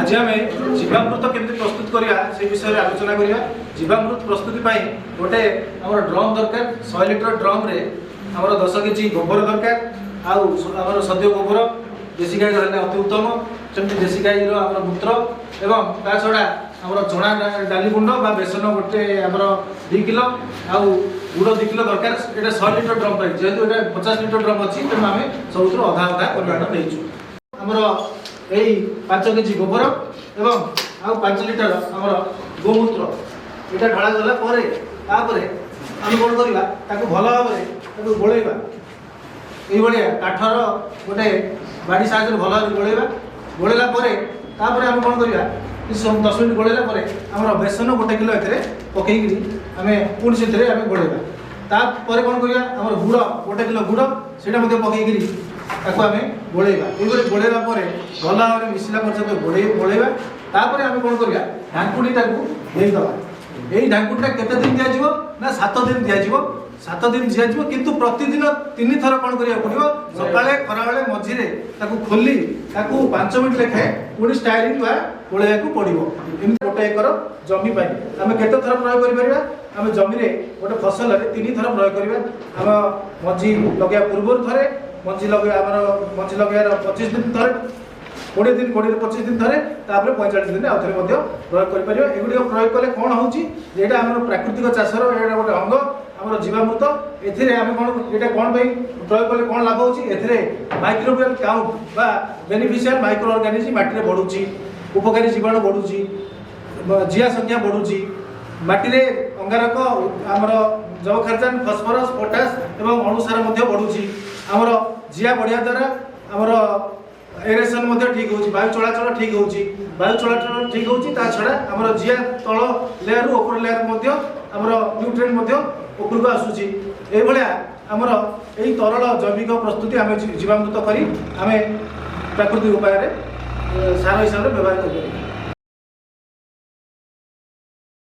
आज आम जीवामृत केमती प्रस्तुत करवा से विषय आलोचना करवा। जीवामृत प्रस्तुति गोटे आम ड्रम दरकार 100 लिटर ड्रम रे आम 10 केजी गोबर दरकार। आम सद्य गोबर देशी गाई रहा अति उत्तम। जमी देशी गाई आम मूत्र एवं ता छड़ा आम चना डाली गुंड बा बेसन गोटे आम 2 किलो आउ गुड़ 2 किलो दरकार। ये 100 लिटर ड्रम पाई जेहेतु ये 50 लिटर ड्रम अच्छी तेणु आम सब अधा अधा परिमाण नहीं आमर यही 5 केजी गोबर एवं आउ 5 लिटर आमर गोमूत्र यहाँ ढला गला आम कौन करवा भल भाव में गोलैवा ये काठर गोटे बाड़ी साहय भल भाव गोलैवा। गोलैला आम कौन करवा 10 मिनट गोलैला आम बेसन 1 किलो ए पकईकि आम पुणी से गोलैवा। तापर कौन करवा आम गुड़ 1 किलो गुड़ से पकईकि आम गोलैवा। ये गोलैला भल भाव में मिसला पर्यटन गोलैवा। तापर आम कौन करवा ढांकुणीटा देदबा। यही ढांकुणीटा केते दिन दिज्व ना 7 दिन दिज्व। 7 दिन दिज्व किंतु प्रतिदिन 3 थर कौन करिया पड़िबो सकाळे खराबेले मझिरे ताकू खोली ताकू 5 मिनिट लेखे पुणी स्टाइलिंग बा गोलैया को पड़िबो। एमती 1 एकर जमी पाई आम केते थर प्रयोग करि परिबा। आम जमी रे गोटे फसल रे 3 थर प्रयोग करिबा। आम मझी लगया पूर्व थरे मझी लगे आमर मझी लगे 25 दिन थरे 20 दिन 25 दिन थरे तापर 45 दिन आउ थे प्रयोग कर। एगुड़ प्रयोग कले कौन होता आम प्राकृतिक चाषर ये गोटे अंग आम जीवामृत। एम कौन ये कौन प्रयोग कले कौन लाभ होती माइक्रोबियल काउंट बा बेनिफिशियल माइक्रो ऑर्गेनिज्म माटी बढ़ुची उपकारी जीवाणु बढ़ुची जिया संख्या बढ़ुची माटी अंगारक आमर जबखारजान फस्फरस पोटास एवं अणुसार बढ़ुची आमर जिया बढ़िया द्वारा आमर एरेसन ठीक होची वायु चलाचल ठीक होची वायु चलाचल ठीक होची ता छड़ा हमर जिया तळ लेयर रु ऊपर लेयर मध्य हमर न्यूट्रिएंट ऊपर को आसुची। ए भलिया हमर एही तरल जैविक प्रस्तुति आम जीवामृत करी आम प्राकृतिक उपाय रे सार हिसाब रे व्यवहार करि।